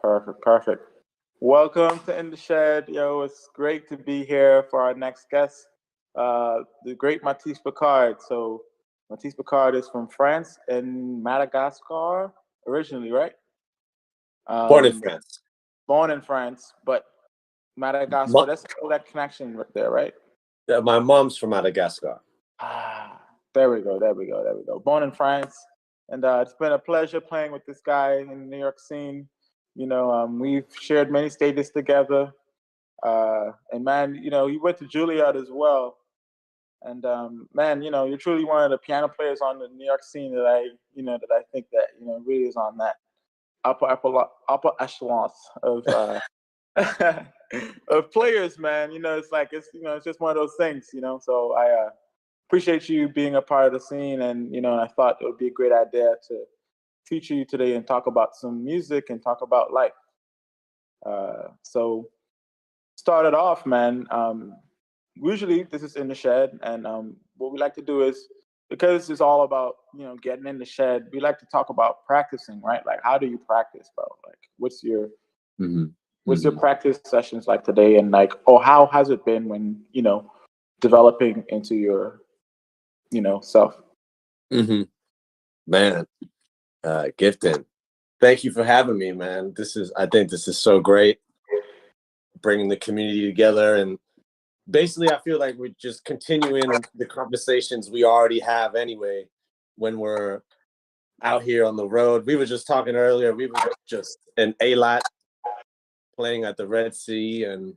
Perfect, perfect. Welcome to In the Shed. Yo, it's great to be here for our next guest, the great Mathis Picard. So, Mathis Picard is from France and Madagascar originally, right? Born in Um, France. Born in France, but Madagascar, that's all that connection right there, right? My mom's from Madagascar. Ah, there we go, there we go, there we go. Born in France, and it's been a pleasure playing with this guy in the New York scene. We've shared many stages together, and man, he went to Juilliard as well. And man, you're truly one of the piano players on the New York scene that I think that really is on that upper echelons of of players, man. It's just one of those things. So I appreciate you being a part of the scene, and I thought it would be a great idea to feature you today and talk about some music and talk about life. So started off, man. Usually this is in the shed, and what we like to do is, because it's all about getting in the shed, we like to talk about practicing, right? Like, how do you practice, bro? Like, what's your practice sessions like today, and like, how has it been when developing into your self? Man, Giveton, thank you for having me, man. I think this is so great, bringing the community together, and basically I feel like we're just continuing the conversations we already have anyway when we're out here on the road. We were just talking earlier, we were just in Eilat playing at the Red Sea, and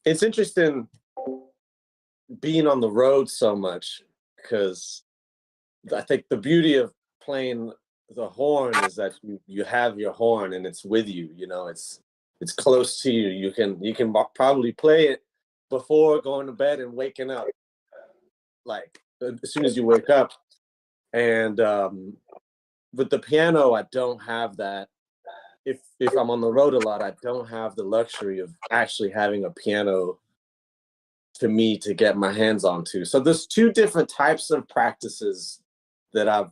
it's interesting being on the road so much, because I think the beauty of playing the horn is that you have your horn and it's with you. It's close to you. You can probably play it before going to bed and waking up, like as soon as you wake up. And with the piano, I don't have that. If I'm on the road a lot, I don't have the luxury of actually having a piano to me to get my hands onto. So there's two different types of practices that I've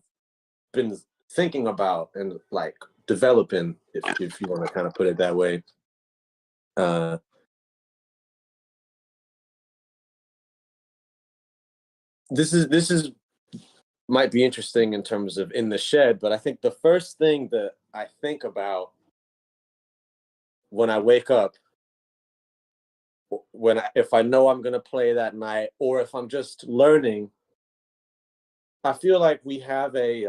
been thinking about and like developing, if you want to kind of put it that way. This is might be interesting in terms of in the shed, but I think the first thing that I think about when I wake up, if I know I'm going to play that night, or if I'm just learning, I feel like we have a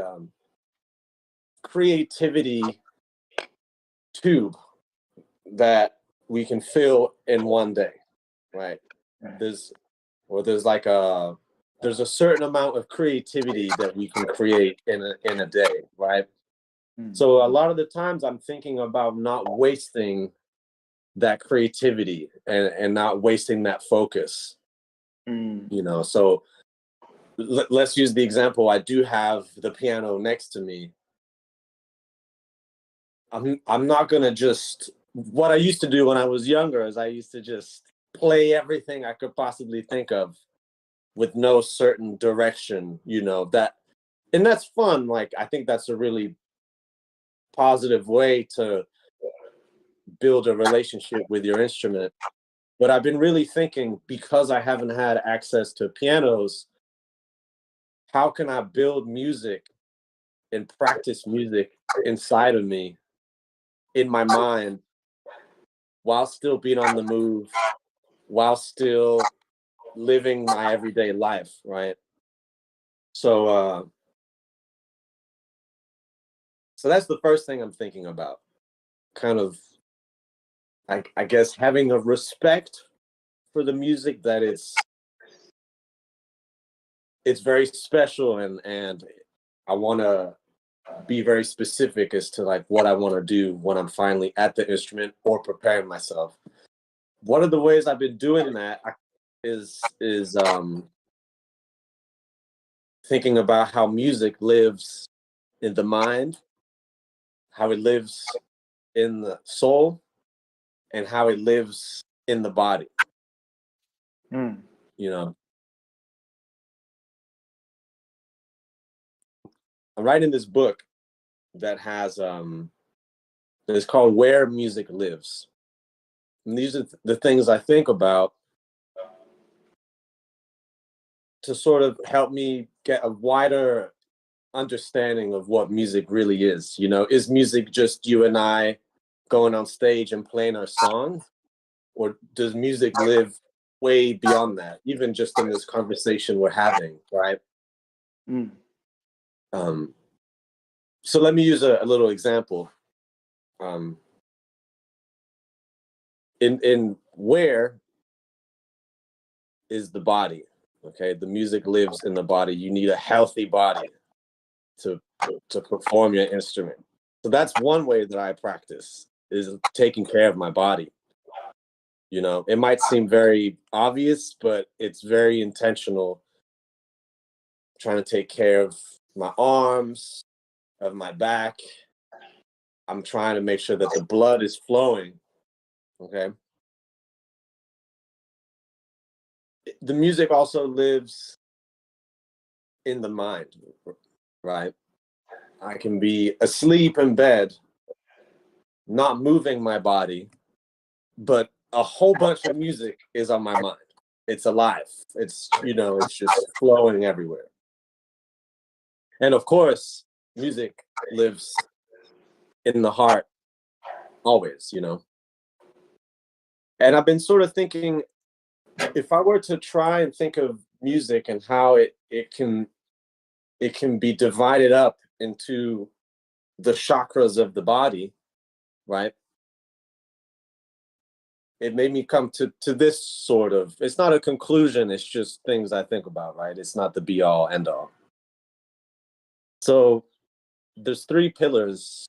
creativity tube that we can fill in one day, right? There's a certain amount of creativity that we can create in a day, right? So a lot of the times I'm thinking about not wasting that creativity and not wasting that focus. So let's use the example. I do have the piano next to me. I'm not gonna just, what I used to do when I was younger is I used to just play everything I could possibly think of with no certain direction, and that's fun. Like, I think that's a really positive way to build a relationship with your instrument. But I've been really thinking, because I haven't had access to pianos, how can I build music and practice music inside of me, in my mind, while still being on the move, while still living my everyday life, right? So that's the first thing I'm thinking about. Kind of, I guess, having a respect for the music, that it's very special, and I want to be very specific as to like what I want to do when I'm finally at the instrument or preparing myself. One of the ways I've been doing that is thinking about how music lives in the mind, how it lives in the soul, and how it lives in the body. I'm writing this book, that has it's called Where Music Lives. And these are the things I think about to sort of help me get a wider understanding of what music really is. You know, is music just you and I going on stage and playing our song? Or does music live way beyond that, even just in this conversation we're having, right? Mm. So let me use a little example. In Where is the body? Okay, the music lives in the body. You need a healthy body to perform your instrument. So that's one way that I practice, is taking care of my body. You know, it might seem very obvious, but it's very intentional. Trying to take care of my arms, of my back. I'm trying to make sure that the blood is flowing. Okay. The music also lives in the mind, right? I can be asleep in bed, not moving my body, but a whole bunch of music is on my mind. It's alive. It's, you know, it's just flowing everywhere. And of course, music lives in the heart always, you know. And I've been sort of thinking, if I were to try and think of music and how it can be divided up into the chakras of the body, right? It made me come to this sort of, it's not a conclusion, it's just things I think about, right? It's not the be all end all. So there's three pillars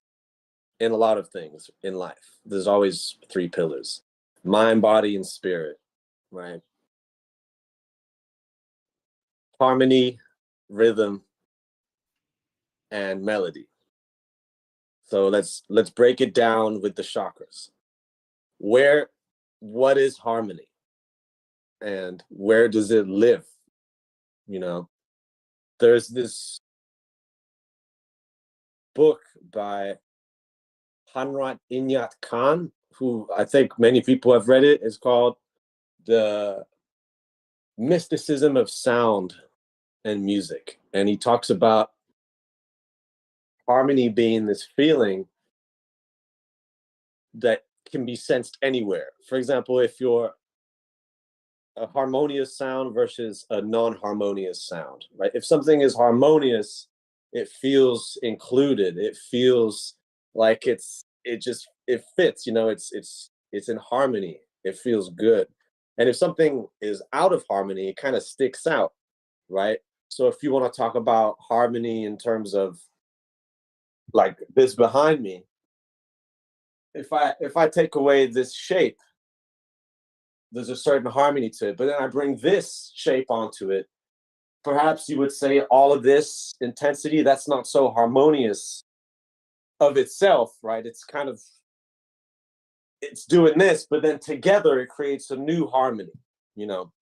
in a lot of things in life. There's always three pillars: mind, body, and spirit, right? Harmony, rhythm, and melody. So let's break it down with the chakras. What is harmony? And where does it live? You know, there's this book by Hanrat Inyat Khan, who I think many people have read it. It's called The Mysticism of Sound and Music. And he talks about harmony being this feeling that can be sensed anywhere. For example, if you're a harmonious sound versus a non-harmonious sound, right? If something is harmonious, it feels included. It feels like it fits, you know, it's in harmony. It feels good. And if something is out of harmony, it kind of sticks out, right? So if you want to talk about harmony in terms of like this behind me, if I take away this shape, there's a certain harmony to it, but then I bring this shape onto it, perhaps you would say all of this intensity, that's not so harmonious of itself, right? It's kind of, it's doing this, but then together it creates a new harmony, you know?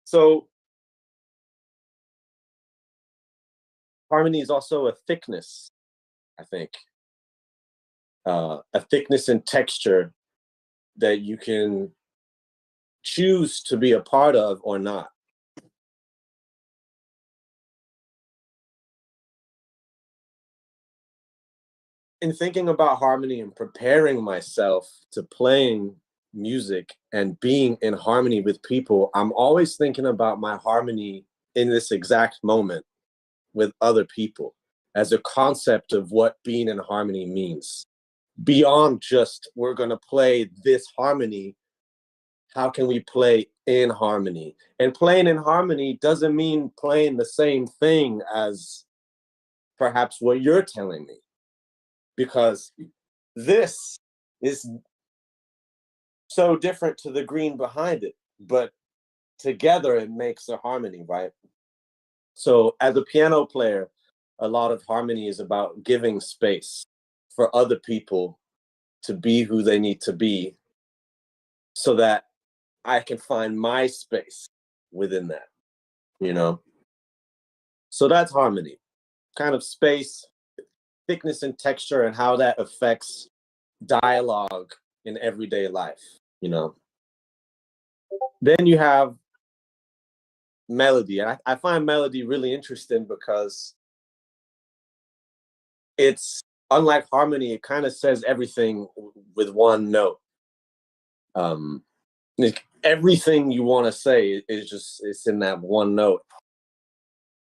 So harmony is also a thickness, I think. A thickness and texture that you can choose to be a part of or not. In thinking about harmony and preparing myself to playing music and being in harmony with people, I'm always thinking about my harmony in this exact moment with other people as a concept of what being in harmony means. Beyond just, we're going to play this harmony, how can we play in harmony? And playing in harmony doesn't mean playing the same thing as perhaps what you're telling me, because this is so different to the green behind it, but together it makes a harmony, right? So as a piano player, a lot of harmony is about giving space for other people to be who they need to be so that I can find my space within that, you know? So that's harmony. kind of space, thickness and texture, and how that affects dialogue in everyday life, you know. Then you have melody. And I find melody really interesting because it's unlike harmony, it kind of says everything with one note. Everything you want to say is just, it's in that one note.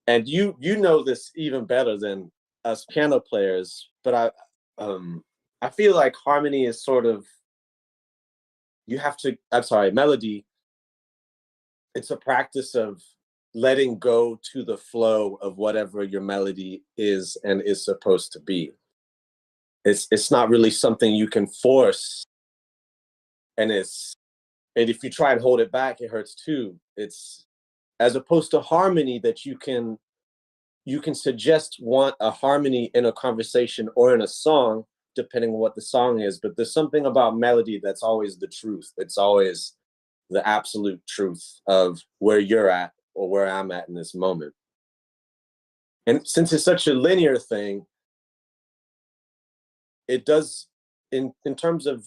And you know this even better than us piano players, but I feel like harmony is sort of, melody, it's a practice of letting go to the flow of whatever your melody is and is supposed to be. It's not really something you can force, and if you try and hold it back, it hurts too. It's as opposed to harmony that you can suggest a harmony in a conversation or in a song, depending on what the song is. But there's something about melody that's always the truth. It's always the absolute truth of where you're at or where I'm at in this moment. And since it's such a linear thing, it does, in terms of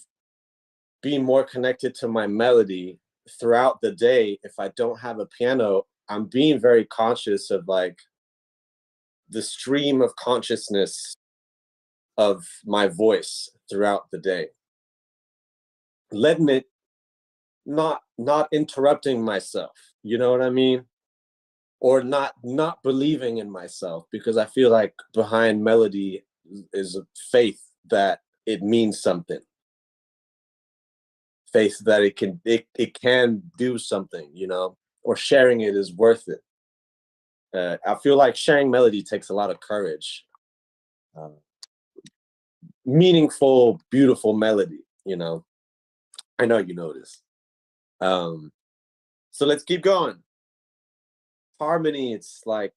being more connected to my melody throughout the day, if I don't have a piano, I'm being very conscious of like the stream of consciousness of my voice throughout the day. Letting it, not interrupting myself, you know what I mean? Or not believing in myself, because I feel like behind melody is a faith that it means something. Faith that it can do something, you know, or sharing it is worth it. I feel like sharing melody takes a lot of courage. Meaningful, beautiful melody, you know. I know you know this. So let's keep going. Harmony, it's like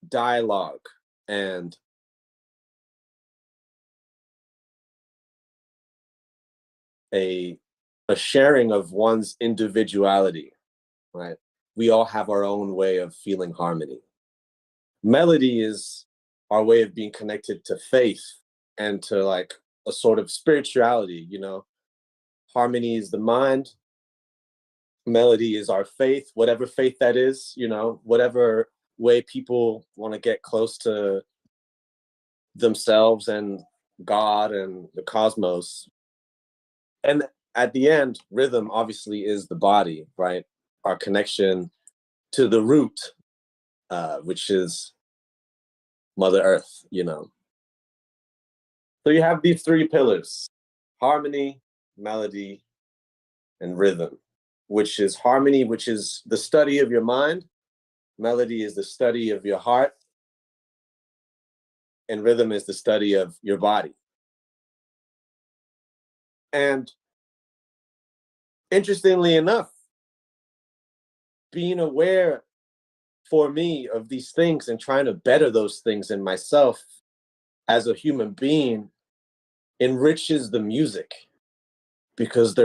dialogue and a sharing of one's individuality, right? We all have our own way of feeling harmony. Melody is our way of being connected to faith and to like a sort of spirituality, you know. Harmony is the mind. Melody is our faith, whatever faith that is, you know, whatever way people want to get close to themselves and God and the cosmos. And at the end, rhythm obviously is the body, right? Our connection to the root, which is Mother Earth, you know. So you have these three pillars: harmony, melody, and rhythm, which is harmony, which is the study of your mind. Melody is the study of your heart. And rhythm is the study of your body. And interestingly enough, being aware for me of these things and trying to better those things in myself as a human being enriches the music, because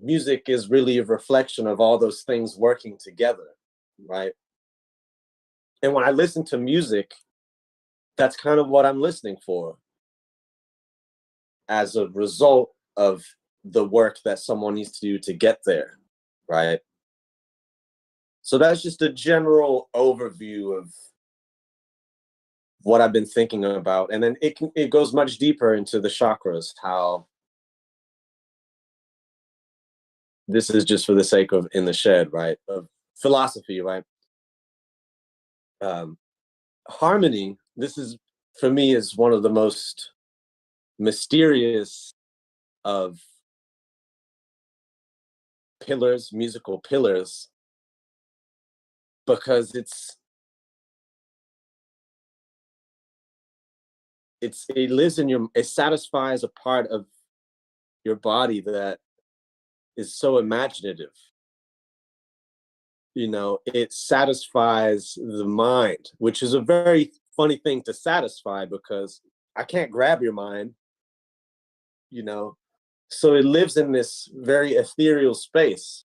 music is really a reflection of all those things working together, right? And when I listen to music, that's kind of what I'm listening for as a result of the work that someone needs to do to get there, right? So that's just a general overview of what I've been thinking about. And then it goes much deeper into the chakras, how this is just for the sake of in the shed, right? Of philosophy, right? Harmony, this is, for me, is one of the most mysterious of pillars, musical pillars, because it lives in it satisfies a part of your body that is so imaginative. You know, it satisfies the mind, which is a very funny thing to satisfy, because I can't grab your mind, you know. So it lives in this very ethereal space.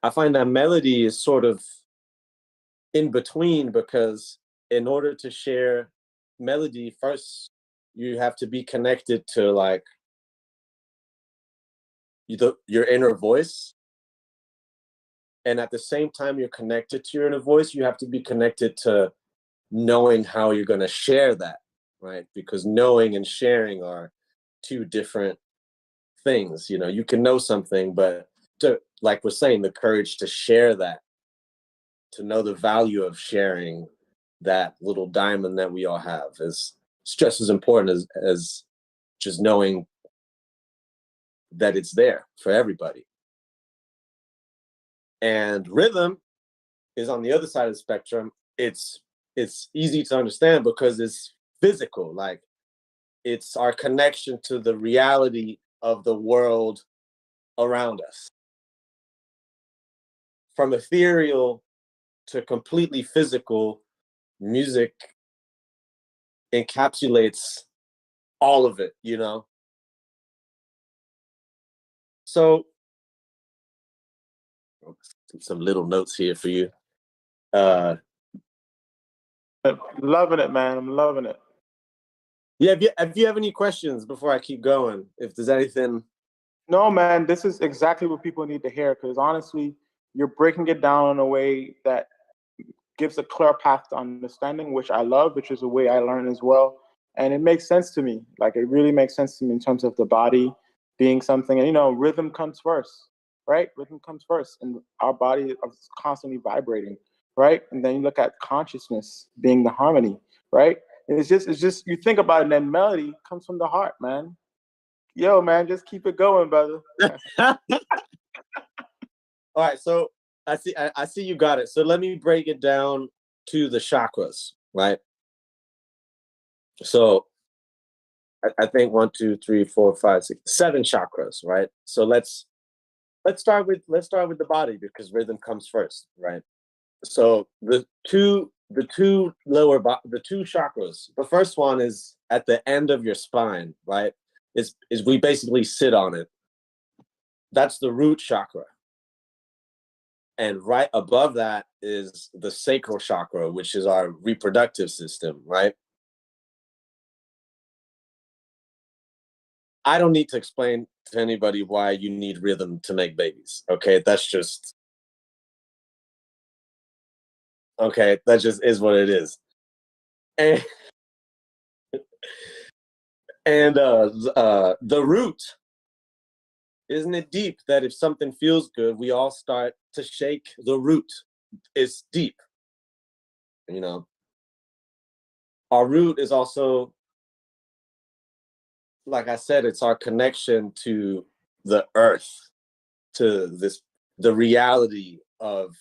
I find that melody is sort of in between, because in order to share melody, first you have to be connected to like your inner voice. And at the same time you're connected to your inner voice, you have to be connected to knowing how you're going to share that, right? Because knowing and sharing are two different things. You know, you can know something, but like we're saying, the courage to share that, to know the value of sharing that little diamond that we all have is just as important as just knowing that it's there for everybody. And rhythm is on the other side of the spectrum. It's easy to understand because it's physical. Like, it's our connection to the reality of the world around us. From ethereal to completely physical, music encapsulates all of it, you know? So, some little notes here for you. Loving it, man. I'm loving it. Yeah, if you have any questions before I keep going, if there's anything. No, man, this is exactly what people need to hear, because honestly, you're breaking it down in a way that gives a clear path to understanding, which I love, which is a way I learn as well. And it makes sense to me. Like, it really makes sense to me in terms of the body being something. And, you know, rhythm comes first, right? Rhythm comes first. And our body is constantly vibrating, right? And then you look at consciousness being the harmony, right? And it's just, you think about it, and then melody comes from the heart, man. Yo, man, just keep it going, brother. All right, so I see you got it. So let me break it down to the chakras, right? So I think 1, 2, 3, 4, 5, 6, 7 chakras, right? So let's start with the body, because rhythm comes first, right? So the two chakras. The first one is at the end of your spine, right? Is we basically sit on it. That's the root chakra. And right above that is the sacral chakra, which is our reproductive system, right? I don't need to explain to anybody why you need rhythm to make babies. Okay, that just is what it is. And the root, isn't it deep that if something feels good, we all start to shake the root? It's deep, you know. Our root is also, like I said, it's our connection to the earth, to the reality of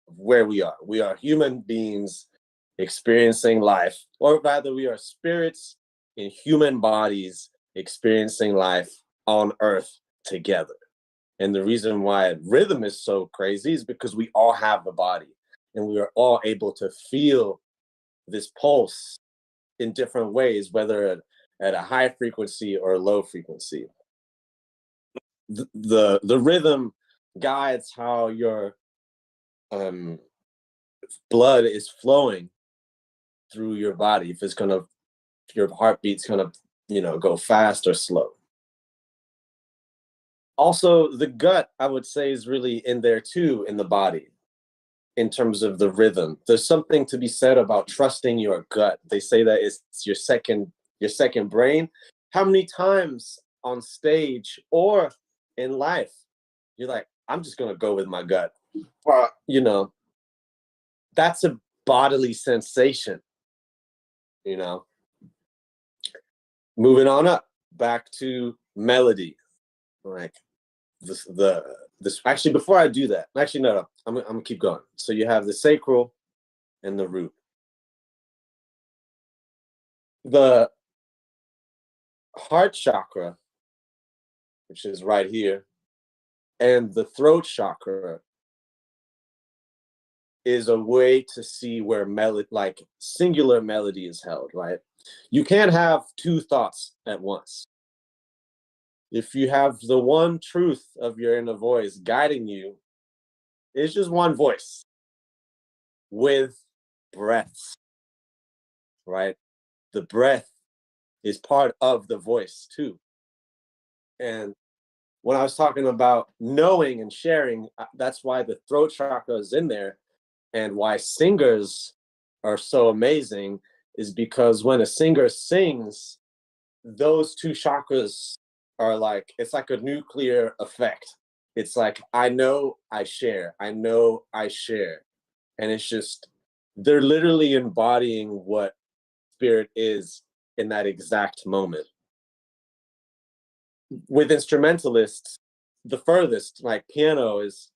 where we are. We are human beings experiencing life, or rather, we are spirits in human bodies experiencing life on earth together. And the reason why rhythm is so crazy is because we all have a body, and we are all able to feel this pulse in different ways, whether at a high frequency or a low frequency. The rhythm guides how your blood is flowing through your body. If your heartbeat's gonna, go fast or slow. Also, the gut, I would say, is really in there too, in the body, in terms of the rhythm. There's something to be said about trusting your gut. They say that it's your second brain. How many times on stage or in life you're like, I'm just gonna go with my gut? That's a bodily sensation. Moving on up, back to melody. Like this actually, before I do that, no, I'm gonna keep going. So you have the sacral and the root. The heart chakra, which is right here, and the throat chakra is a way to see where melody, like singular melody, is held, right? You can't have two thoughts at once. If you have the one truth of your inner voice guiding you, it's just one voice. with breaths, right? The breath is part of the voice too. And when I was talking about knowing and sharing, that's why the throat chakra is in there, and why singers are so amazing is because when a singer sings, those two chakras are like, it's like a nuclear effect. It's like, I know, I share. I know, I share. And it's just, they're literally embodying what spirit is in that exact moment. With instrumentalists, the furthest, like piano is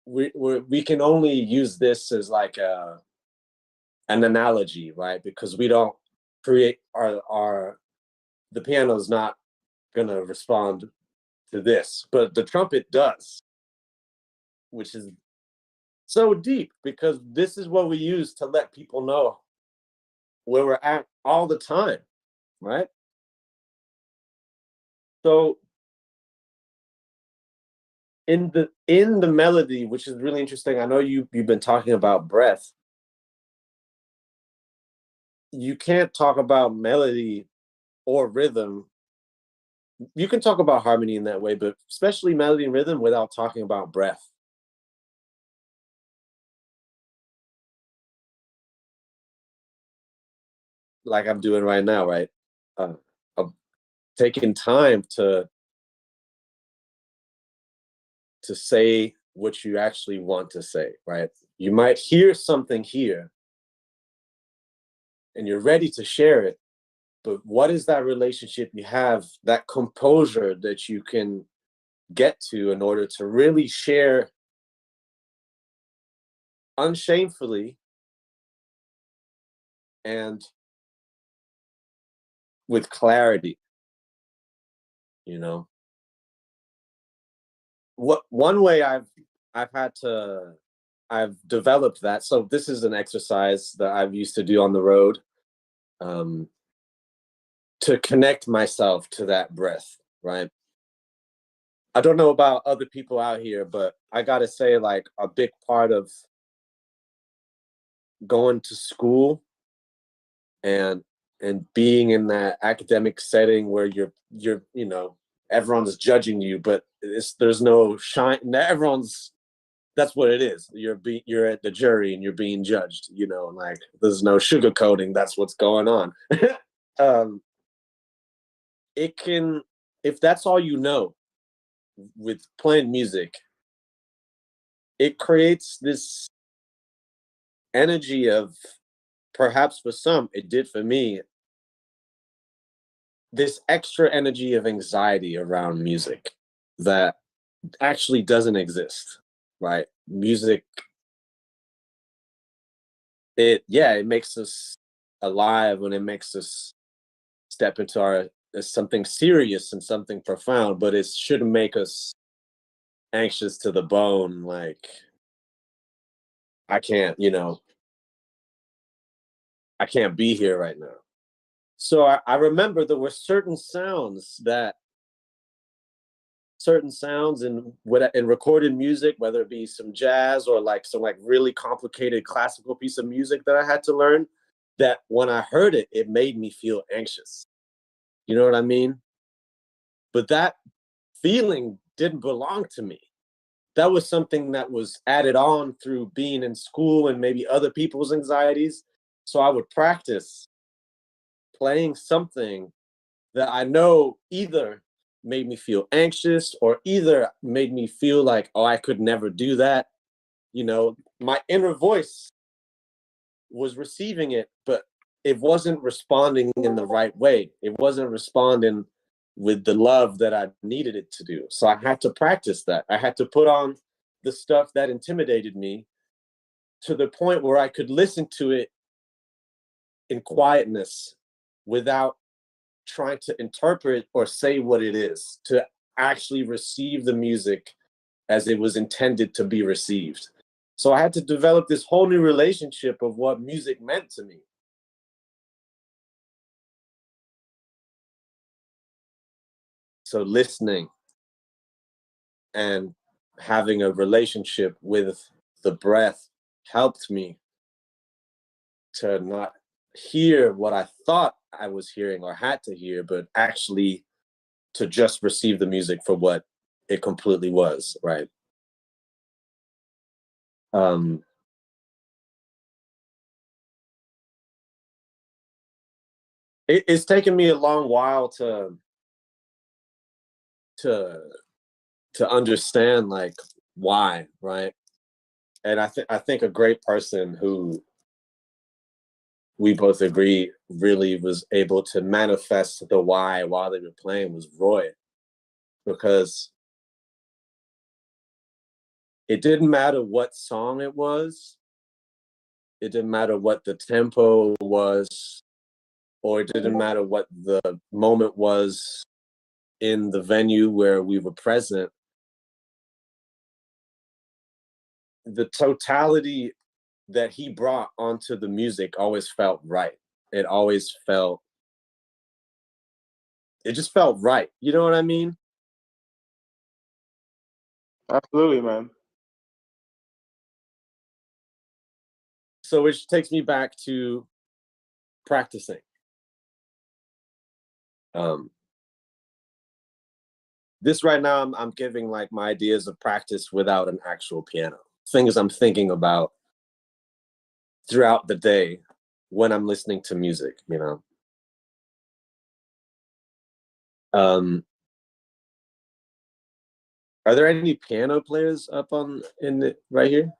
we can only use this as like an analogy, right? Because we don't create the piano's not gonna respond to this, but the trumpet does, which is so deep, because this is what we use to let people know where we're at all the time, right? So in the melody, which is really interesting, I know you've been talking about breath. You can't talk about melody or rhythm. You can talk about harmony in that way, but especially melody and rhythm, without talking about breath. Like I'm doing right now, right? I'm taking time to say what you actually want to say, right? You might hear something here and you're ready to share it, but what is that relationship you have, that composure that you can get to in order to really share unshamefully and with clarity, you know? What one way I've developed that. So this is an exercise that I've used to do on the road, um, to connect myself to that breath, right? I don't know about other people out here, but I gotta say, like, a big part of going to school and being in that academic setting where you're everyone's judging you, but there's no shine. Everyone's That's what it is. You're at the jury and you're being judged. Like there's no sugarcoating. That's what's going on. um, it can, if that's all you know with playing music, it creates this energy of, perhaps for some, it did for me, this extra energy of anxiety around music that actually doesn't exist, right? Music, it makes us alive, and it makes us step into something serious and something profound, but it shouldn't make us anxious to the bone. Like, I can't, I can't be here right now. So I remember there were certain sounds in recorded music, whether it be some jazz or like some like really complicated classical piece of music that I had to learn, that when I heard it, it made me feel anxious. You know what I mean? But that feeling didn't belong to me. That was something that was added on through being in school and maybe other people's anxieties. So I would practice playing something that I know either made me feel anxious or either made me feel like, oh, I could never do that. My inner voice was receiving it, but it wasn't responding in the right way. It wasn't responding with the love that I needed it to do. So I had to practice that. I had to put on the stuff that intimidated me to the point where I could listen to it in quietness without trying to interpret or say what it is, to actually receive the music as it was intended to be received. So I had to develop this whole new relationship of what music meant to me. So listening and having a relationship with the breath helped me to not hear what I thought I was hearing or had to hear, but actually to just receive the music for what it completely was, right? It's taken me a long while to understand like why, right? And I think a great person who we both agree really was able to manifest the why while they were playing was Roy, because it didn't matter what song it was, it didn't matter what the tempo was, or it didn't matter what the moment was in the venue where we were present. The totality that he brought onto the music always felt right. It always felt, it just felt right. You know what I mean? Absolutely, man. So which takes me back to practicing. This right now, I'm giving like my ideas of practice without an actual piano. Things I'm thinking about throughout the day when I'm listening to music, you know. Are there any piano players up on right here?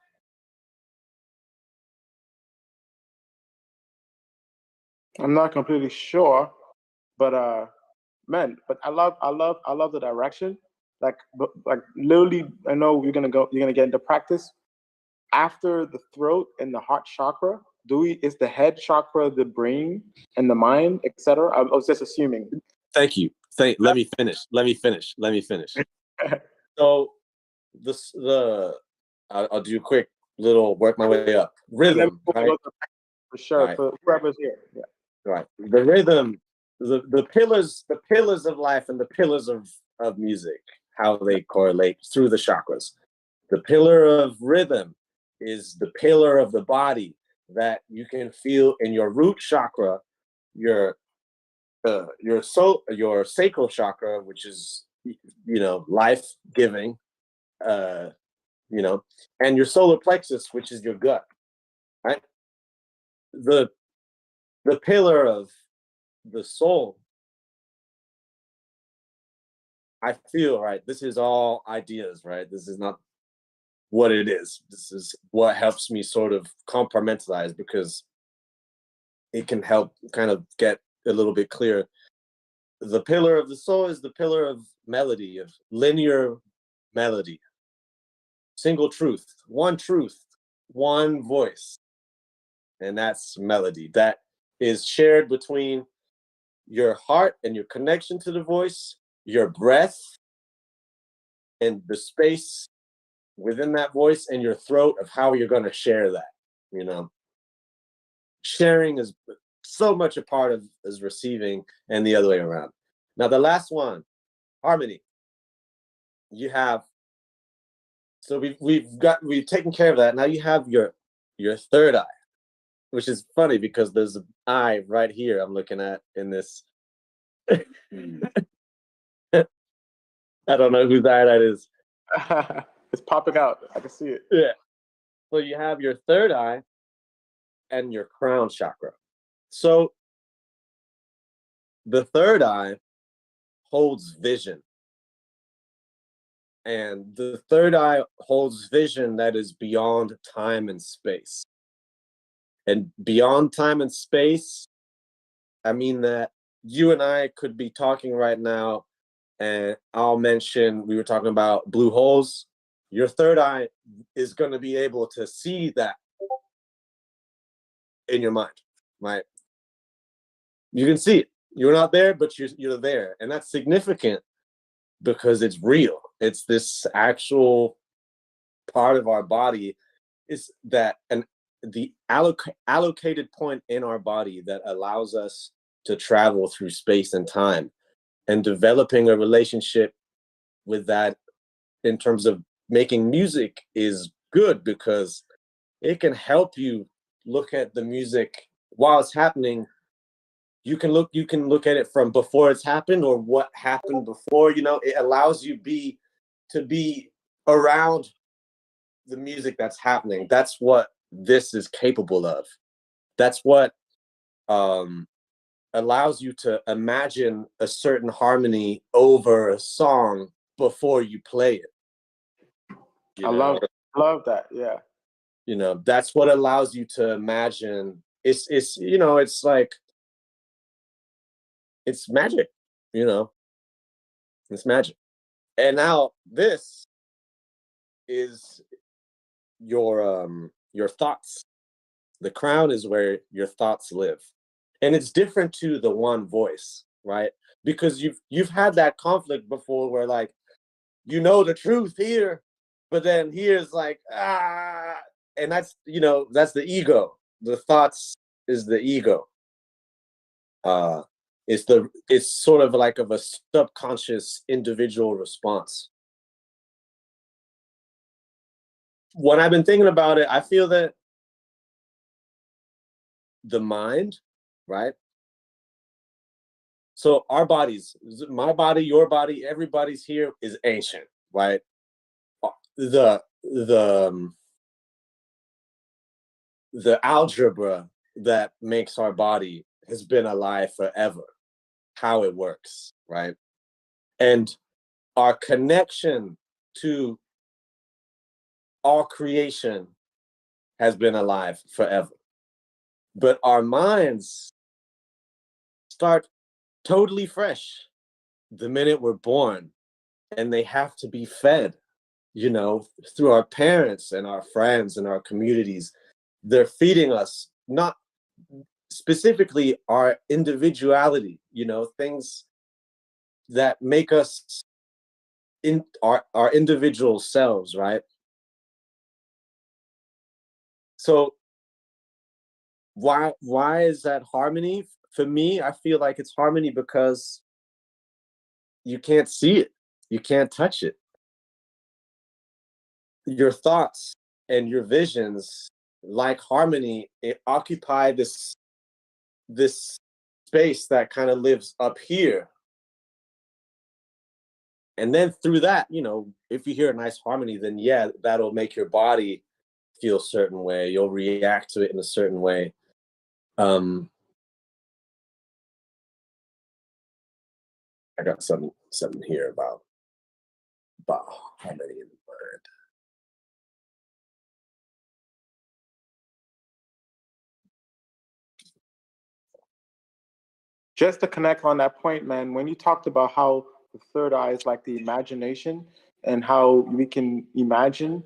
I'm not completely sure, but man, but I love the direction. Like literally, I know you're gonna get into practice after the throat and the heart chakra. Is the head chakra the brain and the mind, etc.? I was just assuming. Thank you. Let me finish. So I'll do a quick little work my way up. Rhythm, right? For sure, right. For whoever's here. Yeah. Right. The rhythm, the pillars of life and the pillars of music, how they correlate through the chakras. The pillar of rhythm is the pillar of the body that you can feel in your root chakra, your sacral chakra, which is, you know, life-giving, you know, and your solar plexus, which is your gut, right? The pillar of the soul, I feel, right, this is all ideas, right? This is not what it is. This is what helps me sort of compartmentalize, because it can help kind of get a little bit clearer. The pillar of the soul is the pillar of melody, of linear melody. Single truth, one voice. And that's melody. That is shared between your heart and your connection to the voice, your breath, and the space within that voice, and your throat of how you're going to share that, you know. Sharing is so much a part of is receiving, and the other way around. Now, the last one, harmony. You have, so we've taken care of that. Now you have your third eye, which is funny because there's an eye right here I'm looking at in this. I don't know whose eye that is. It's popping out. I can see it. Yeah. So you have your third eye and your crown chakra. So the third eye holds vision. And the third eye holds vision that is beyond time and space. And beyond time and space, I mean that you and I could be talking right now, and I'll mention, we were talking about blue holes. Your third eye is going to be able to see that in your mind, right? You can see it. You're not there, but you're there. And that's significant because it's real. It's this actual part of our body, is that the allocated point in our body that allows us to travel through space and time, and developing a relationship with that in terms of making music is good, because it can help you look at the music while it's happening. You can look at it from before it's happened or what happened before. It allows you to be around the music that's happening. That's what this is capable of. That's what allows you to imagine a certain harmony over a song before you play it. I love that. Yeah. That's what allows you to imagine. It's like, it's magic, it's magic. And now this is your thoughts. The crown is where your thoughts live. And it's different to the one voice, right? Because you've had that conflict before where, like, the truth here, but then here's like, and that's the ego. The thoughts is the ego. It's sort of like of a subconscious individual response. When I've been thinking about it, I feel that the mind, right? So our bodies, my body, your body, everybody's here is ancient, right? The algebra that makes our body has been alive forever, how it works, right? And our connection to all creation has been alive forever. But our minds start totally fresh the minute we're born, and they have to be fed, through our parents and our friends and our communities. They're feeding us, not specifically our individuality, things that make us in our individual selves, right? So why is that harmony? For me, I feel like it's harmony because you can't see it, you can't touch it. Your thoughts and your visions, like harmony, it occupy this space that kind of lives up here. And then through that, if you hear a nice harmony, then yeah, that'll make your body feel a certain way. You'll react to it in a certain way. I got something here about harmony in the mind. Just to connect on that point, man, when you talked about how the third eye is like the imagination and how we can imagine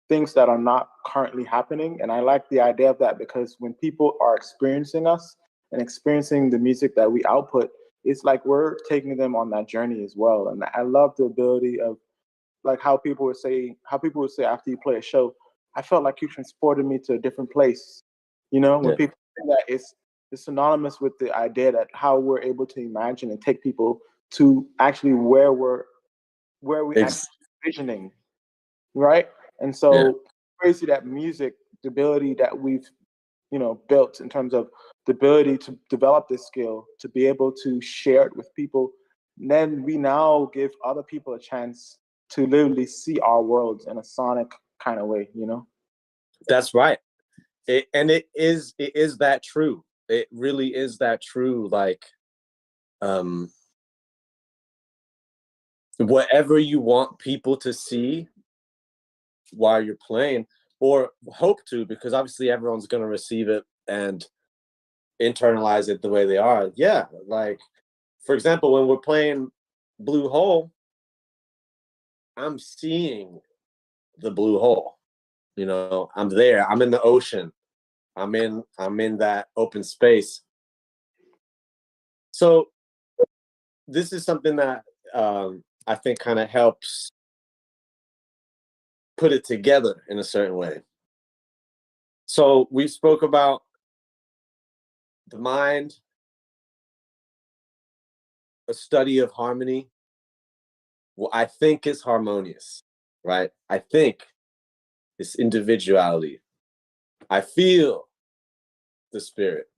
things that are not currently happening. And I like the idea of that because when people are experiencing us and experiencing the music that we output, it's like we're taking them on that journey as well. And I love the ability of like how people would say after you play a show, I felt like you transported me to a different place. When people say that, it's synonymous with the idea that how we're able to imagine and take people to actually where we actually visioning, right? And so crazy that music, the ability that we've built in terms of the ability to develop this skill, to be able to share it with people, and then we now give other people a chance to literally see our worlds in a sonic kind of way. That's right. It is that true. It really is that true. Like, whatever you want people to see while you're playing, or hope to, because obviously everyone's going to receive it and internalize it the way they are. Yeah, like, for example, when we're playing Blue Hole, I'm seeing the blue hole. I'm there. I'm in the ocean. I'm in that open space. So this is something that I think kind of helps put it together in a certain way. So we spoke about the mind, a study of harmony. Well, I think it's harmonious, right? I think it's individuality. I feel the spirit,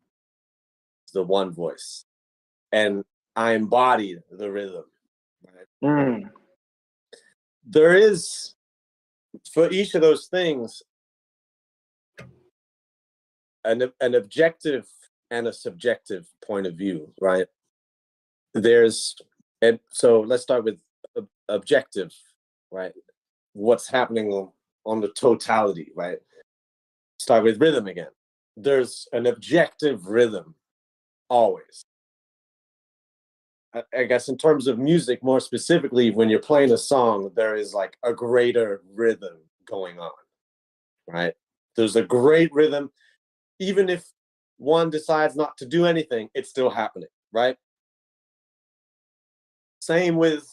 the one voice, and I embody the rhythm. Right? There is, for each of those things, an objective and a subjective point of view, right? And so let's start with objective, right? What's happening on the totality, right? Start with rhythm again. There's an objective rhythm always. I guess in terms of music, more specifically, when you're playing a song, there is like a greater rhythm going on, right? There's a great rhythm. Even if one decides not to do anything, it's still happening, right? Same with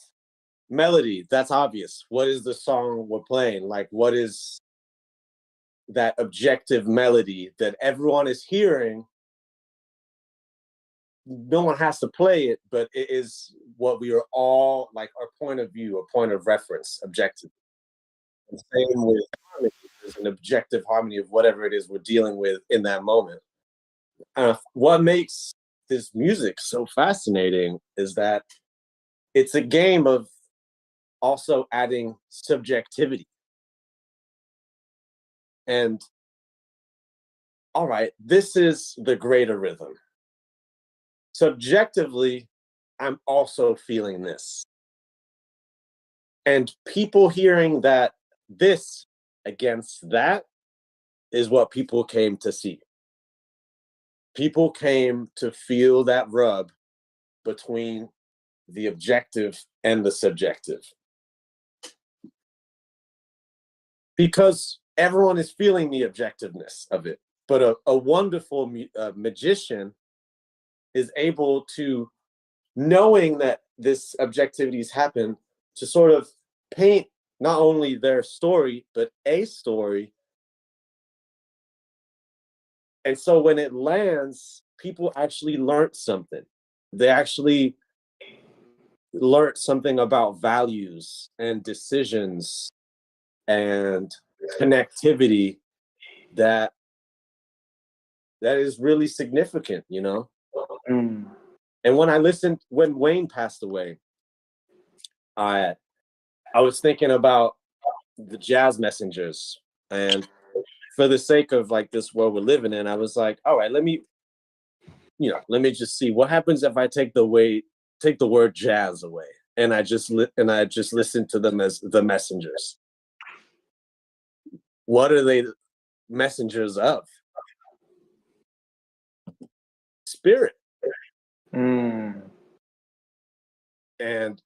melody. That's obvious. What is the song we're playing? Like, what is that objective melody that everyone is hearing? No one has to play it, but it is what we are all, like, our point of view, a point of reference, objective. And same with harmony. There's an objective harmony of whatever it is we're dealing with in that moment. What makes this music so fascinating is that it's a game of also adding subjectivity. And all right, this is the greater rhythm. Subjectively, I'm also feeling this. And people hearing that this against that is what people came to see. People came to feel that rub between the objective and the subjective. Because everyone is feeling the objectiveness of it. But a wonderful magician is able to, knowing that this objectivity has happened, to sort of paint not only their story, but a story. And so when it lands, people actually learned something. They actually learned something about values and decisions and connectivity that is really significant, you know? And when Wayne passed away, I was thinking about the jazz messengers. And for the sake of like this world we're living in, I was like, all right, let me just see what happens if I take the word jazz away. And I just listen to them as the messengers. What are they messengers of? Spirit. And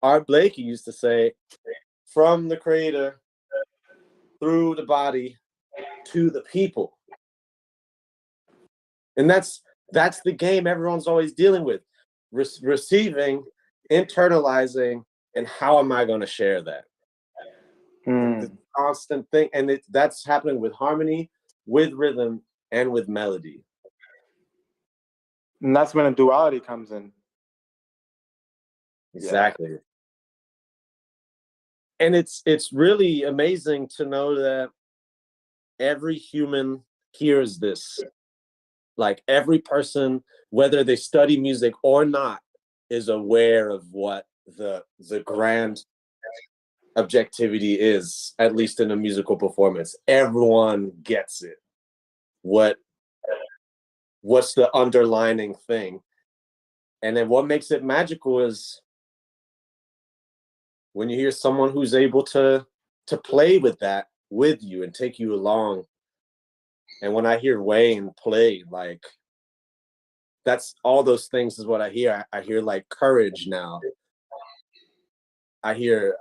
Art Blakey used to say, from the creator through the body to the people. And that's the game everyone's always dealing with. Receiving, internalizing, and how am I going to share that? The constant thing. And that's happening with harmony, with rhythm, and with melody. And that's when a duality comes in. Exactly. Yeah. And it's really amazing to know that every human hears this. Like every person, whether they study music or not, is aware of what the grand objectivity is, at least in a musical performance. Everyone gets it. What's the underlining thing? And then what makes it magical is when you hear someone who's able to play with that with you and take you along. And when I hear Wayne play, like, that's all those things is what I hear. I hear like courage now. I hear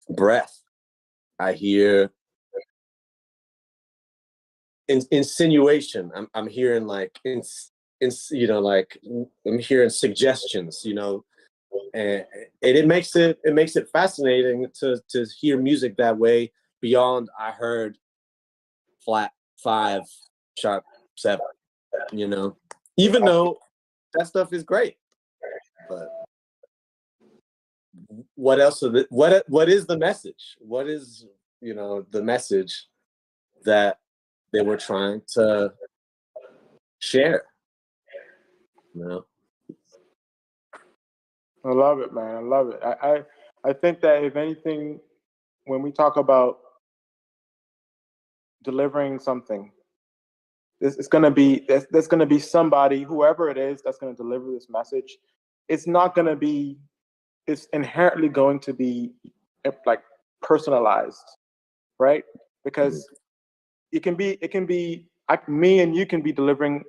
breath. I hear insinuation. I'm hearing like like I'm hearing suggestions, and it makes it fascinating to hear music that way beyond I heard flat 5 sharp 7, even though that stuff is great. But what else what is the message? What is the message that they were trying to share. You know? I love it, man. I love it. I think that if anything, when we talk about delivering something, it's gonna be there's gonna be somebody, whoever it is, that's gonna deliver this message. It's not gonna be. It's inherently going to be like personalized, right? Because it can be me and you can be delivering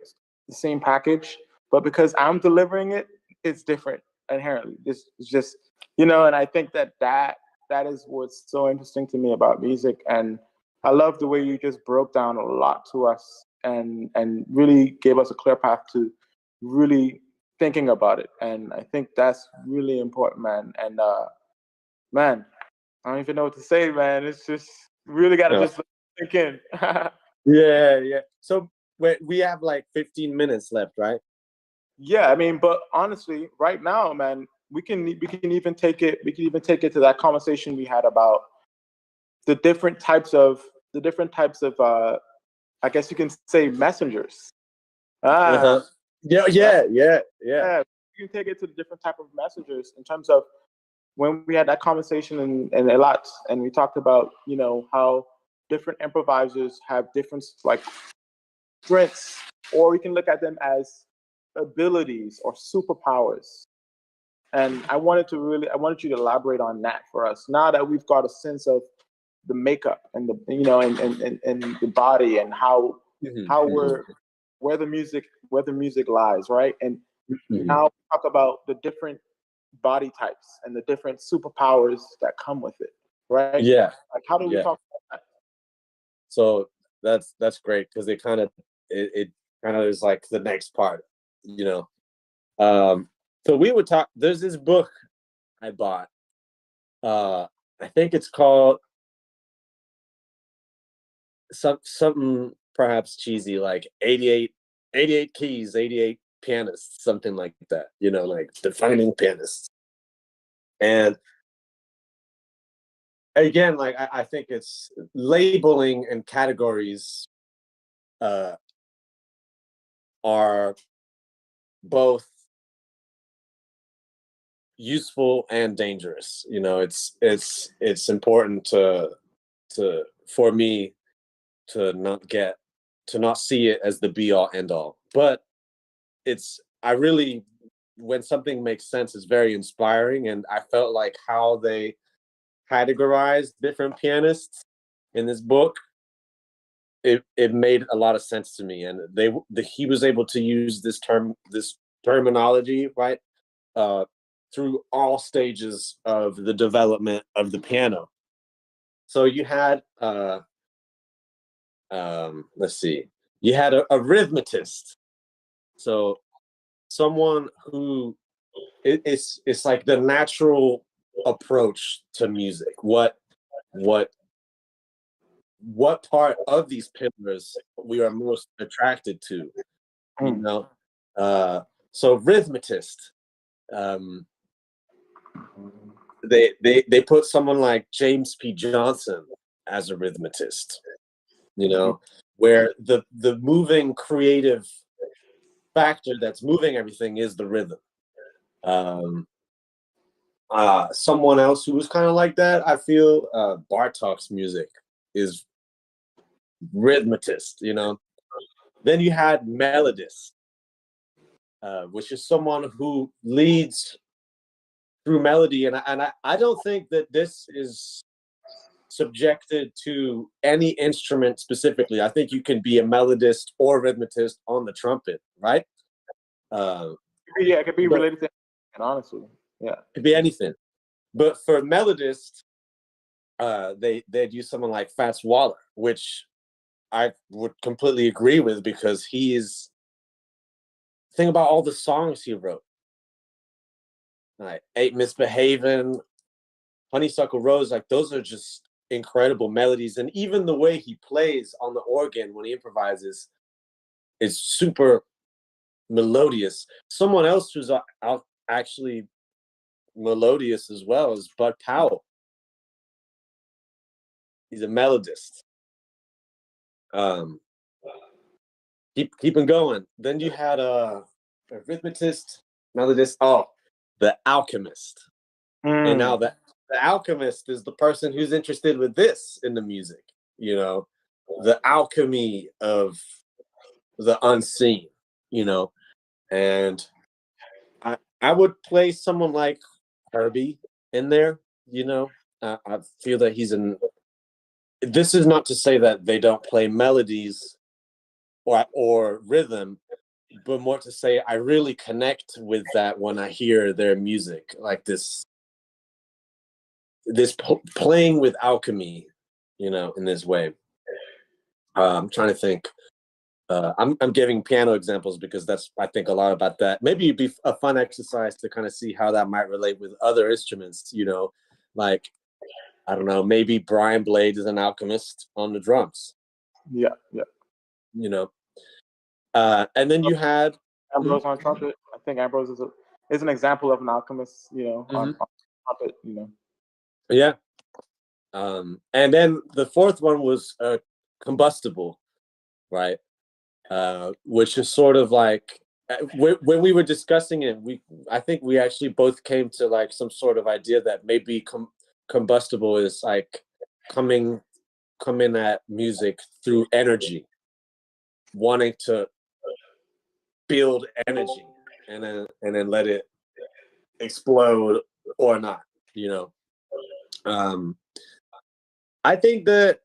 the same package, but because I'm delivering it, it's different inherently. It's just, and I think that is what's so interesting to me about music. And I love the way you just broke down a lot to us and really gave us a clear path to really thinking about it. And I think that's really important, man. And man, I don't even know what to say, man. It's just really got to just think in. Yeah. So we have like 15 minutes left, right? Yeah, I mean, but honestly, right now, man, we can even take it. We can even take it to that conversation we had about the different types of I guess you can say messengers. Uh-huh. Yeah. Yeah. You can take it to the different type of messengers in terms of when we had that conversation and a lot, and we talked about how different improvisers have different like strengths, or we can look at them as abilities or superpowers. And I wanted you to elaborate on that for us. Now that we've got a sense of the makeup and the and the body and how we're where the music lies, right? And now we talk about the different body types and the different superpowers that come with it, right? Yeah. Like, how do we talk about that? So that's great, because it kind of is like the next part, So we would talk. There's this book I bought. I think it's called something perhaps cheesy, like 88 keys, 88 pianists, something like that. Like defining pianists. And again, like I think it's labeling and categories are both useful and dangerous. It's important for me to not see it as the be all end all. But when something makes sense, it's very inspiring. And I felt like how they categorized different pianists in this book, it made a lot of sense to me. And he was able to use this terminology, right, through all stages of the development of the piano. So you had let's see, you had a rhythmist. So someone who it's like the natural approach to music. What part of these pillars we are most attracted to, so rhythmist, they put someone like James P. Johnson as a rhythmist, where the moving creative factor that's moving everything is the rhythm. Someone else who was kind of like that, I feel, Bartok's music is rhythmist. Then you had melodist, which is someone who leads through melody, and I don't think that this is subjected to any instrument specifically. I think you can be a melodist or rhythmist on the trumpet, right? It could be related to, and honestly, yeah, it could be anything. But for melodist, they'd use someone like Fats Waller, which I would completely agree with, because think about all the songs he wrote. Like Ain't Misbehaving, Honeysuckle Rose, like those are just incredible melodies. And even the way he plays on the organ when he improvises is super melodious. Someone else who's actually melodious as well is Bud Powell. He's a melodist. Um, keeping going. Then you had a rhythmist, melodist. Oh, the alchemist. And now the alchemist is the person who's interested with this in the music. You know, the alchemy of the unseen. You know, and I would play someone like Herbie in there. You know, I feel that he's an. This is not to say that they don't play melodies or rhythm, but more to say I really connect with that when I hear their music, like this playing with alchemy, you know, in this way. I'm trying to think. I'm giving piano examples because that's I think a lot about that. Maybe it'd be a fun exercise to kind of see how that might relate with other instruments. You know, like I don't know, maybe Brian Blade is an alchemist on the drums. Yeah, yeah. You know, and then you had Ambrose on trumpet. I think Ambrose is an example of an alchemist. You know, on trumpet. You know. Yeah. And then the fourth one was combustible, right? Which is sort of like when we were discussing it, I think we actually both came to like some sort of idea that maybe combustible is like coming at music through energy, wanting to build energy and then let it explode or not, you know. I think that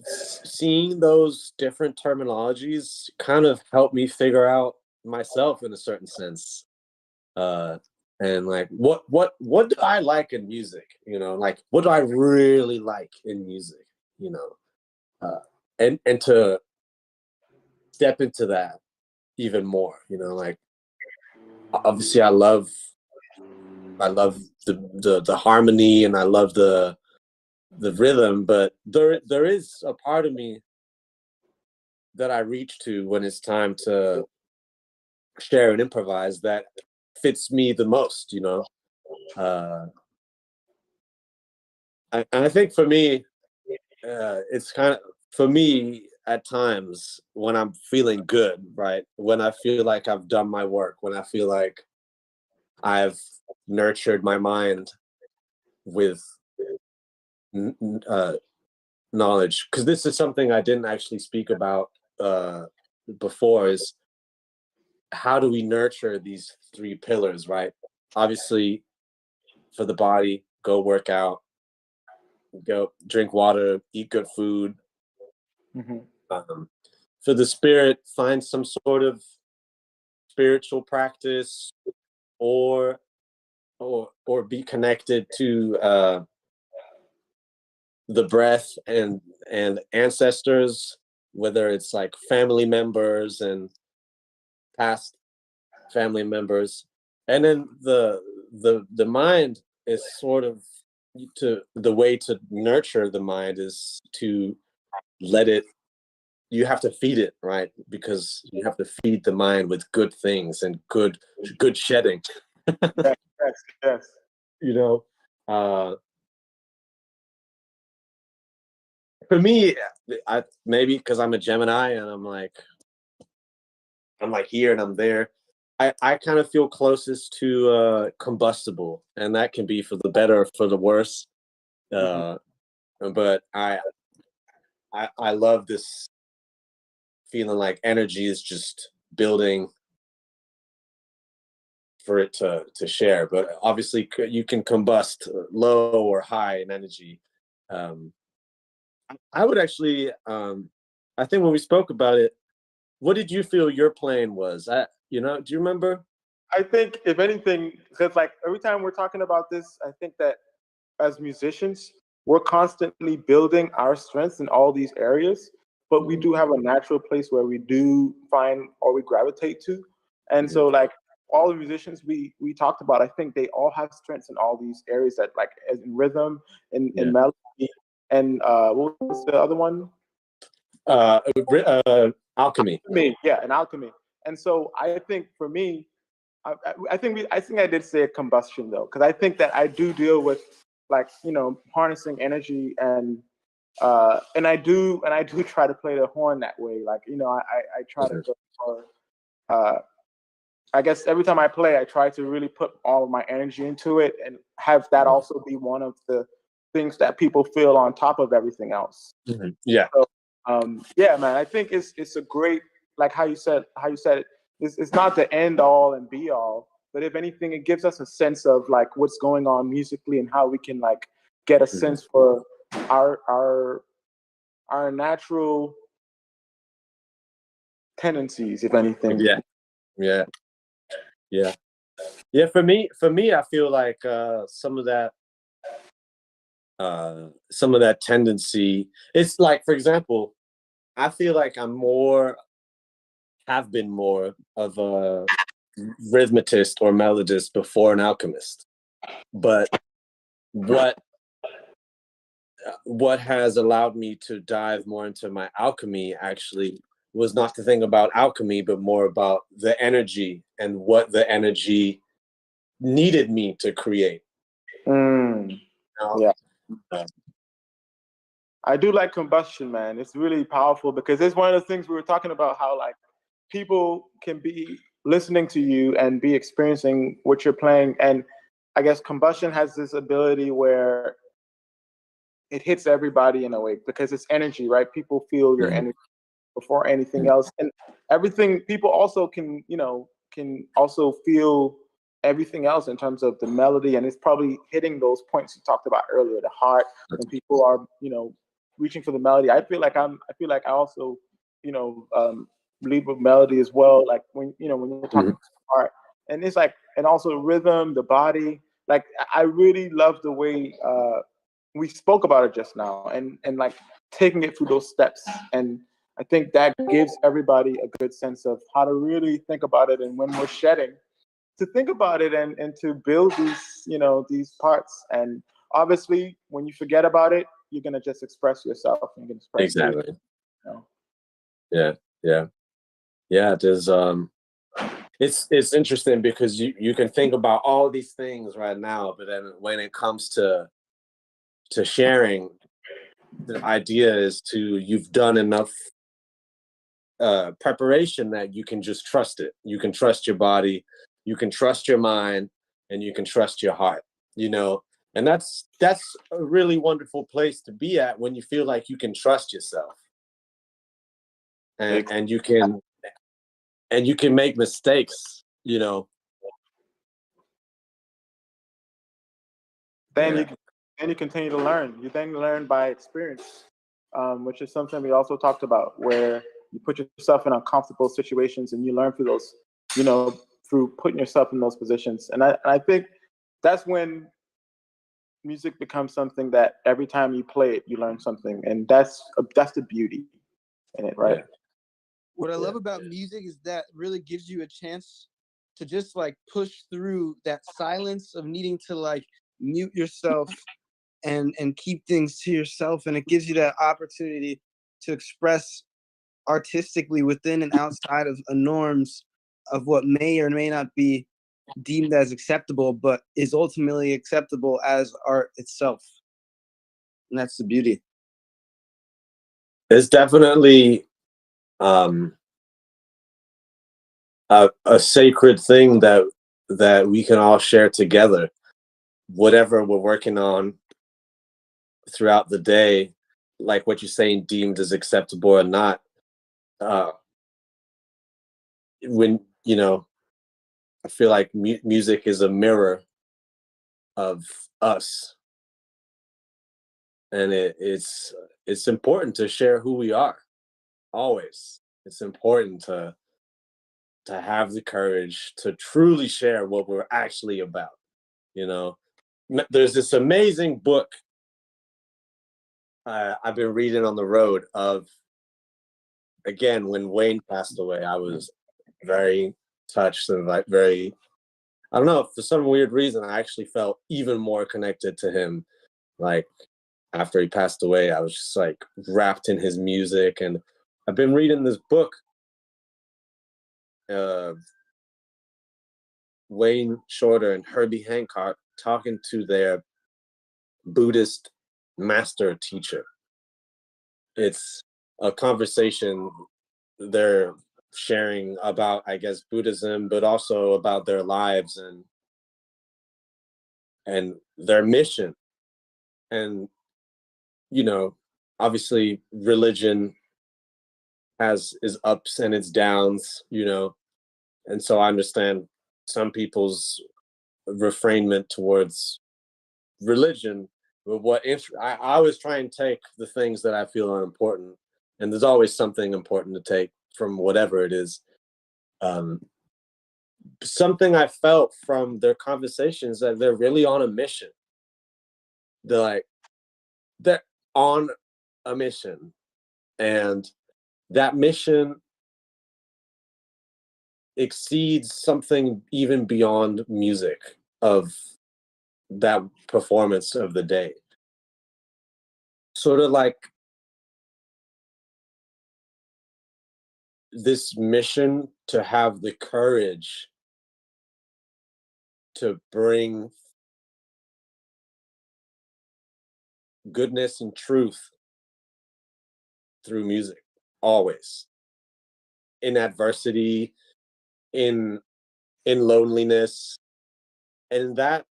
seeing those different terminologies kind of helped me figure out myself in a certain sense. And like what do I like in music? You know, like what do I really like in music? You know, and to step into that even more. You know, like obviously I love the harmony and I love the rhythm, but there is a part of me that I reach to when it's time to share and improvise that fits me the most, you know. I think for me, it's kind of for me at times when I'm feeling good, right? When I feel like I've done my work, when I feel like I've nurtured my mind with knowledge, because this is something I didn't actually speak about before, is how do we nurture these three pillars, right? Obviously, for the body, go work out, go drink water, eat good food. For the spirit, find some sort of spiritual practice, or be connected to the breath and ancestors, whether it's like family members and past family members. And then the mind is sort of the way to nurture the mind is to let it, you have to feed it, right? Because you have to feed the mind with good things and good shedding. Yes. You know, for me, I maybe because I'm a Gemini and I'm like here and I'm there. I kind of feel closest to combustible, and that can be for the better or for the worse. But I love this feeling like energy is just building for it to share. But obviously, you can combust low or high in energy. I would actually, I think when we spoke about it, what did you feel your playing was? Do you remember? I think if anything, because like every time we're talking about this, I think that as musicians, we're constantly building our strengths in all these areas, but we do have a natural place where we do find or we gravitate to. And so like all the musicians we talked about, I think they all have strengths in all these areas that like as in rhythm, in melody, and what was the other one? Alchemy. Yeah, and alchemy. And so I think for me, I think I did say combustion though, because I think that I do deal with like harnessing energy and And I do try to play the horn that way. Like, you know, I try to go for, I guess every time I play, I try to really put all of my energy into it and have that also be one of the things that people feel on top of everything else. Yeah. So, yeah, man, I think it's a great, like how you said it. It's not the end all and be all, but if anything, it gives us a sense of like what's going on musically and how we can like get a sense for our natural tendencies, if anything. Yeah. For me, I feel like some of that tendency. It's like, for example, I feel like have been more of a rhythmist or melodist before an alchemist. But what has allowed me to dive more into my alchemy actually was not to think about alchemy, but more about the energy and what the energy needed me to create. Yeah. I do like combustion, man. It's really powerful because it's one of the things we were talking about, how like people can be listening to you and be experiencing what you're playing. And I guess combustion has this ability where it hits everybody in a way because it's energy, right? People feel your energy before anything else. And everything, people also can, you know, can also feel everything else in terms of the melody. And it's probably hitting those points you talked about earlier, the heart, when people are, you know, reaching for the melody. I feel like I also, you know, lead with melody as well. Like when, you know, when you're talking about heart, and it's like, and also the rhythm, the body. Like I really love the way we spoke about it just now, and like taking it through those steps. And I think that gives everybody a good sense of how to really think about it, and when we're shedding, to think about it and to build these, you know, these parts. And obviously, when you forget about it, you're gonna just express yourself and you're gonna express Exactly. you know? Yeah. There's it's interesting because you can think about all these things right now, but then when it comes to sharing, the idea is you've done enough preparation that you can just trust it. You can trust your body, you can trust your mind, and you can trust your heart, you know. And that's a really wonderful place to be at, when you feel like you can trust yourself, and you can make mistakes, you know. Then you continue to learn. You then learn by experience, which is something we also talked about, where you put yourself in uncomfortable situations and you learn through those, you know, through putting yourself in those positions. And I think that's when music becomes something that every time you play it, you learn something, and that's the beauty in it, right? What I love about music is that really gives you a chance to just like push through that silence of needing to like mute yourself and keep things to yourself, and it gives you that opportunity to express artistically within and outside of norms of what may or may not be deemed as acceptable, but is ultimately acceptable as art itself. And that's the beauty. It's definitely a sacred thing that we can all share together, whatever we're working on throughout the day, like what you're saying, deemed as acceptable or not. When, you know, I feel like music is a mirror of us, and it's important to share who we are. Always, it's important to have the courage to truly share what we're actually about. You know, there's this amazing book I've been reading on the road of, again, when Wayne passed away, I was very touched and like very, I don't know, for some weird reason, I actually felt even more connected to him. Like after he passed away, I was just like wrapped in his music. And I've been reading this book, Wayne Shorter and Herbie Hancock talking to their Buddhist master teacher. it's a conversation they're sharing about, I guess, Buddhism, but also about their lives and their mission. And, you know, obviously religion has its ups and its downs, you know. And so I understand some people's refrainment towards religion, but I always try and take the things that I feel are important, and there's always something important to take from whatever it is. Something I felt from their conversations that they're really on a mission. They're on a mission, and that mission exceeds something even beyond music of that performance of the day. Sort of like this mission to have the courage to bring goodness and truth through music, always, in adversity, in loneliness, and that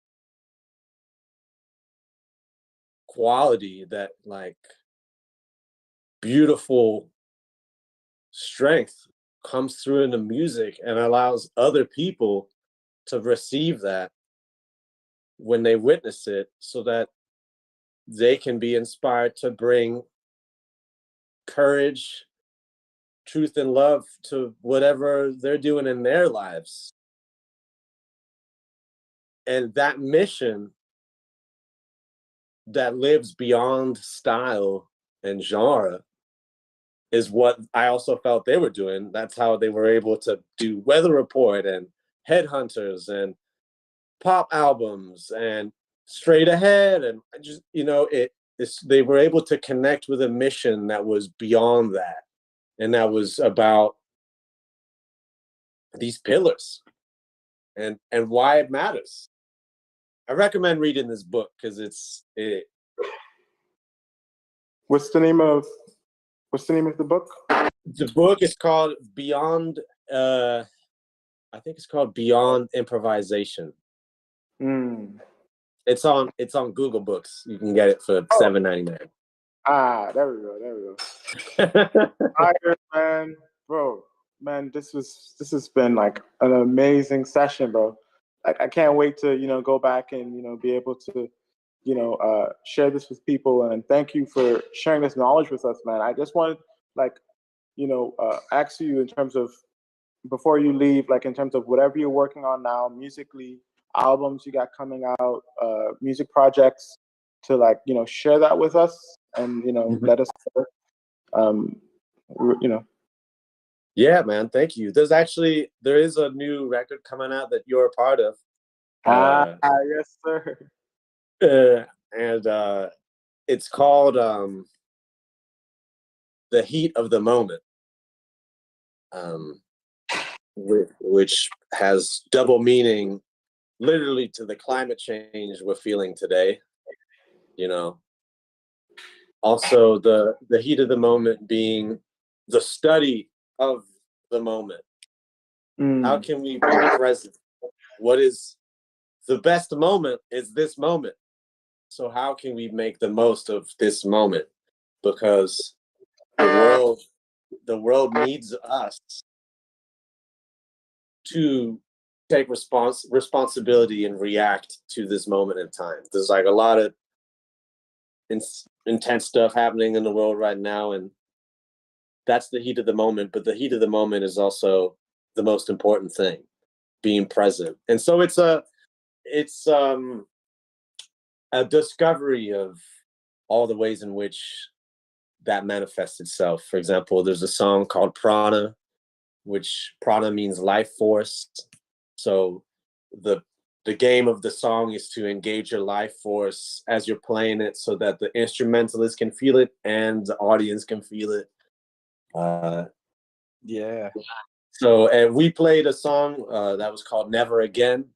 quality, that like beautiful strength comes through in the music and allows other people to receive that when they witness it, so that they can be inspired to bring courage, truth, and love to whatever they're doing in their lives. And that mission that lives beyond style and genre is what I also felt they were doing. That's how they were able to do Weather Report and Headhunters and pop albums and Straight Ahead, and just, you know, they were able to connect with a mission that was beyond that, and that was about these pillars and why it matters. I recommend reading this book because What's the name of the book? The book is called Beyond. I think it's called Beyond Improvisation. It's on Google Books. You can get it for $7.99. There we go. Iron Man, bro, man, this has been like an amazing session, bro. Like, I can't wait to, you know, go back and, you know, be able to, you know, share this with people. And thank you for sharing this knowledge with us, man. I just wanted, like, you know, ask you in terms of, before you leave, like, in terms of whatever you're working on now, musically, albums you got coming out, music projects, to, like, you know, share that with us and, you know, let us you know. Yeah, man, thank you. There is a new record coming out that you're a part of. Yes, sir. And it's called The Heat of the Moment, which has double meaning, literally, to the climate change we're feeling today, you know. Also, the heat of the moment being the study of the moment. How can we be present? What is the best moment is this moment. So how can we make the most of this moment? Because the world needs us to take responsibility and react to this moment in time. There's like a lot of intense stuff happening in the world right now, and that's the heat of the moment. But the heat of the moment is also the most important thing, being present. And so it's a discovery of all the ways in which that manifests itself. For example, there's a song called Prana, which prana means life force. So the game of the song is to engage your life force as you're playing it, so that the instrumentalist can feel it and the audience can feel it. Yeah. So, and we played a song that was called Never Again.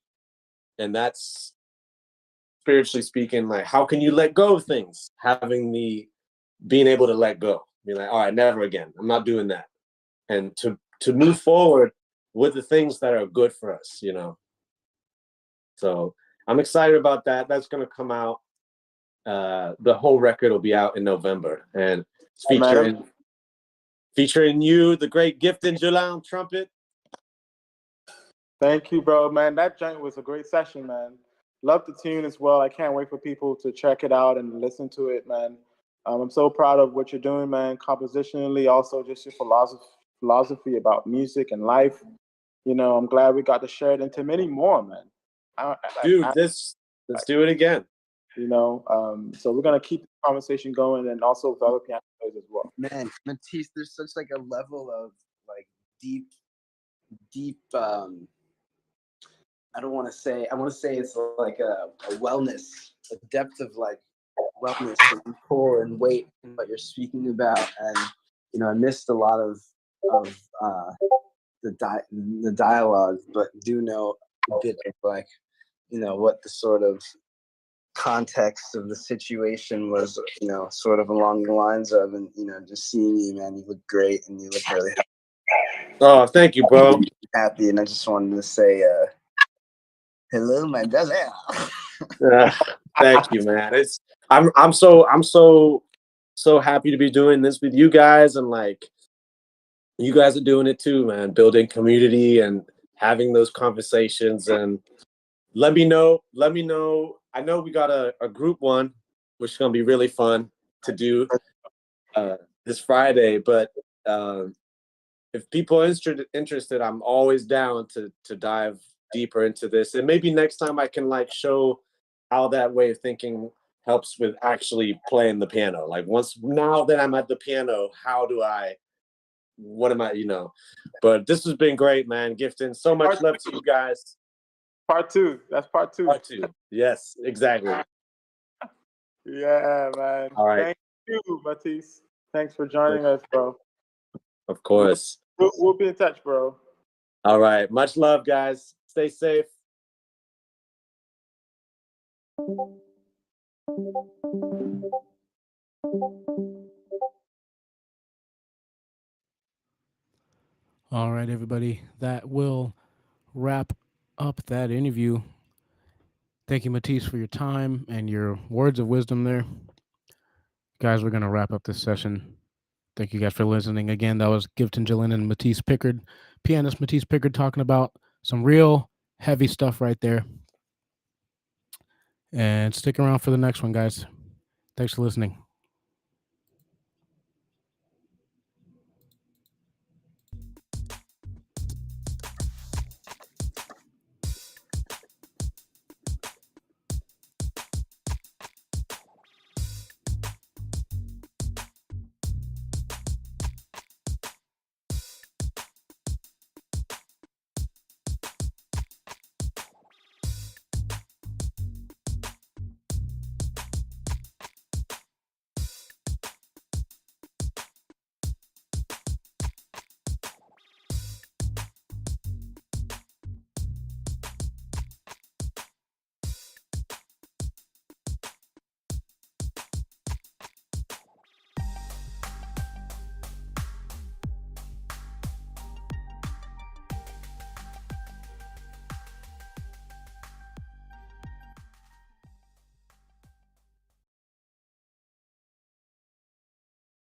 And that's, spiritually speaking, like, how can you let go of things? Being able to let go, Be like, all right, never again. I'm not doing that. And to move forward with the things that are good for us, you know. So I'm excited about that. That's going to come out. The whole record will be out in November, and it's featuring you, the great Giveton Gelin trumpet. Thank you, bro, man. That joint was a great session, man. Love the tune as well. I can't wait for people to check it out and listen to it, man. I'm so proud of what you're doing, man, compositionally, also just your philosophy about music and life. You know, I'm glad we got to share it into many more, man. Let's do it again. You know, so we're gonna keep the conversation going, and also with other piano players as well. Man, Mathis, there's such like a level of like deep. I want to say it's like a wellness, a depth of like wellness and core and weight in what you're speaking about. And you know, I missed a lot of the dialogue, but do know a bit of like, you know, what the sort of context of the situation was, you know, sort of along the lines of, and you know, just seeing you, man, you look great and you look really Oh, thank you, bro. happy. And I just wanted to say hello, my brother. Thank you, man. I'm so happy to be doing this with you guys, and like you guys are doing it too, man. Building community and having those conversations. And let me know. I know we got a group one, which is gonna be really fun to do this Friday. But if people are interested, I'm always down to dive deeper into this. And maybe next time I can like show how that way of thinking helps with actually playing the piano. Like now that I'm at the piano, what am I, you know? But this has been great, man. Giveton, so much love to you guys. Part two. That's part two. Part two. Yes, exactly. Yeah, man. All right. Thank you, Mathis. Thanks for joining us, bro. Of course. We'll be in touch, bro. All right. Much love, guys. Stay safe. All right, everybody. That will wrap up that interview. Thank you, Mathis, for your time and your words of wisdom there. Guys, we're going to wrap up this session. Thank you guys for listening. Again, that was Giveton Gelin and Mathis Picard, pianist Mathis Picard, talking about some real heavy stuff right there. And stick around for the next one, guys. Thanks for listening.